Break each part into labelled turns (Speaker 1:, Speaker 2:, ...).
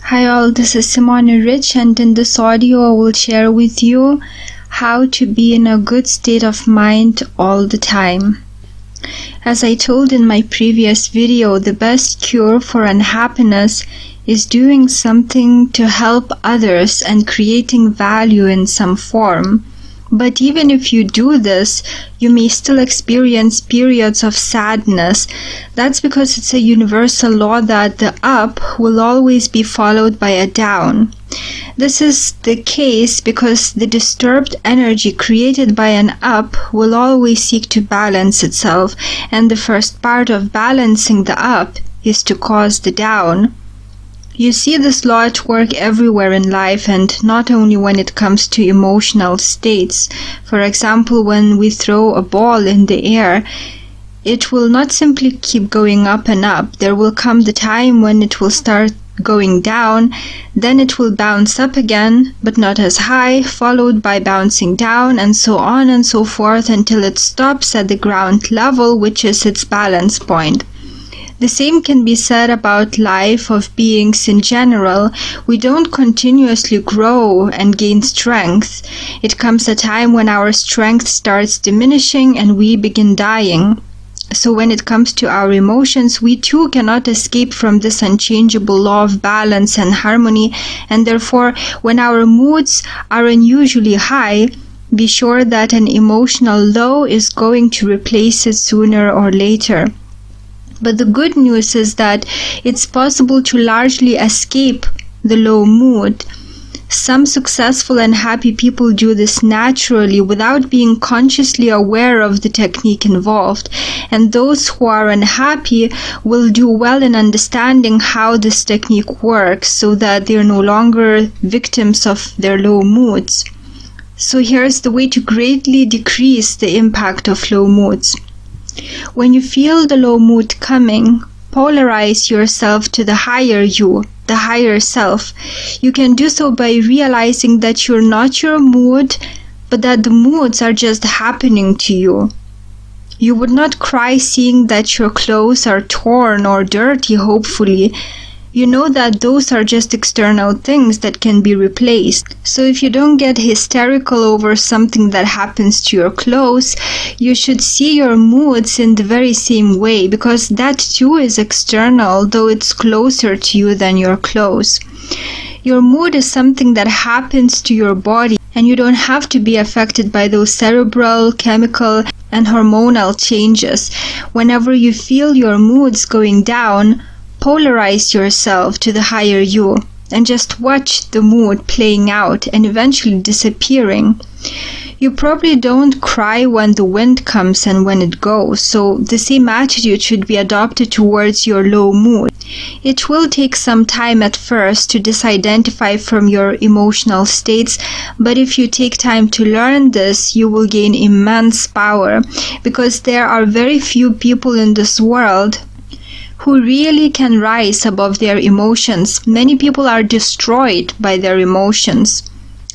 Speaker 1: Hi all, this is Simona Rich, and in this audio I will share with you how to be in a good state of mind all the time. As I told in my previous video, the best cure for unhappiness is doing something to help others and creating value in some form. But even if you do this, you may still experience periods of sadness. That's because it's a universal law that the up will always be followed by a down. This is the case because the disturbed energy created by an up will always seek to balance itself, and the first part of balancing the up is to cause the down. You see this law at work everywhere in life, and not only when it comes to emotional states. For example, when we throw a ball in the air, it will not simply keep going up and up. There will come the time when it will start going down, then it will bounce up again, but not as high, followed by bouncing down, and so on and so forth until it stops at the ground level, which is its balance point. The same can be said about life of beings in general. We don't continuously grow and gain strength. It comes a time when our strength starts diminishing and we begin dying. So when it comes to our emotions, we too cannot escape from this unchangeable law of balance and harmony, and therefore when our moods are unusually high, be sure that an emotional low is going to replace it sooner or later. But the good news is that it's possible to largely escape the low mood. Some successful and happy people do this naturally without being consciously aware of the technique involved, and those who are unhappy will do well in understanding how this technique works so that they are no longer victims of their low moods. So here's the way to greatly decrease the impact of low moods. When you feel the low mood coming, polarize yourself to the higher you, the higher self. You can do so by realizing that you're not your mood, but that the moods are just happening to you. You would not cry seeing that your clothes are torn or dirty, hopefully. You know that those are just external things that can be replaced. So if you don't get hysterical over something that happens to your clothes, you should see your moods in the very same way, because that too is external, though it's closer to you than your clothes. Your mood is something that happens to your body, and you don't have to be affected by those cerebral, chemical, and hormonal changes. Whenever you feel your moods going down, polarize yourself to the higher you and just watch the mood playing out and eventually disappearing. You probably don't cry when the wind comes and when it goes, so the same attitude should be adopted towards your low mood. It will take some time at first to disidentify from your emotional states, but if you take time to learn this, you will gain immense power, because there are very few people in this world who really can rise above their emotions. Many people are destroyed by their emotions,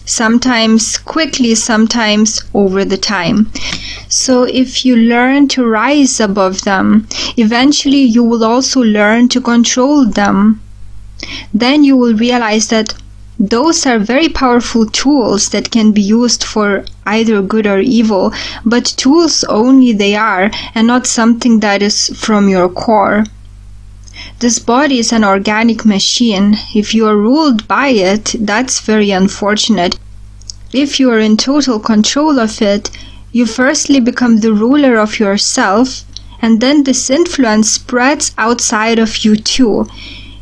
Speaker 1: sometimes quickly, sometimes over the time. So if you learn to rise above them, eventually you will also learn to control them. Then you will realize that those are very powerful tools that can be used for either good or evil, but tools only they are, and not something that is from your core. This body is an organic machine. If you are ruled by it, that's very unfortunate. If you are in total control of it, you firstly become the ruler of yourself, and then this influence spreads outside of you too.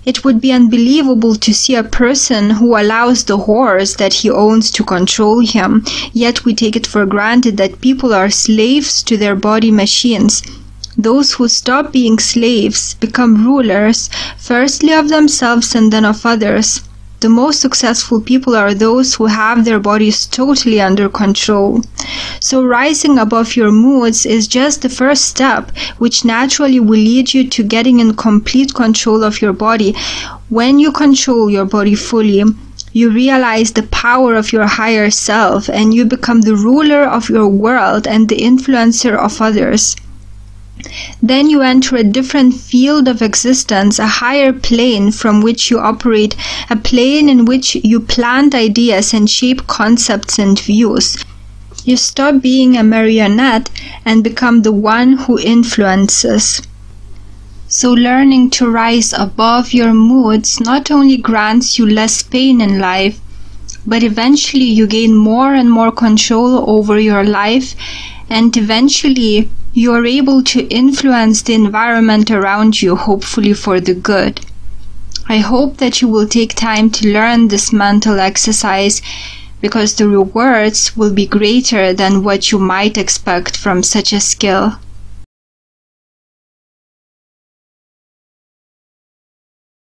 Speaker 1: It would be unbelievable to see a person who allows the horse that he owns to control him, yet we take it for granted that people are slaves to their body machines. Those who stop being slaves become rulers, firstly of themselves and then of others. The most successful people are those who have their bodies totally under control. So rising above your moods is just the first step, which naturally will lead you to getting in complete control of your body. When you control your body fully, you realize the power of your higher self, and you become the ruler of your world and the influencer of others. Then you enter a different field of existence, a higher plane from which you operate, a plane in which you plant ideas and shape concepts and views. You stop being a marionette and become the one who influences. So learning to rise above your moods not only grants you less pain in life, but eventually you gain more and more control over your life, and eventually you are able to influence the environment around you, hopefully for the good. I hope that you will take time to learn this mental exercise, because the rewards will be greater than what you might expect from such a skill.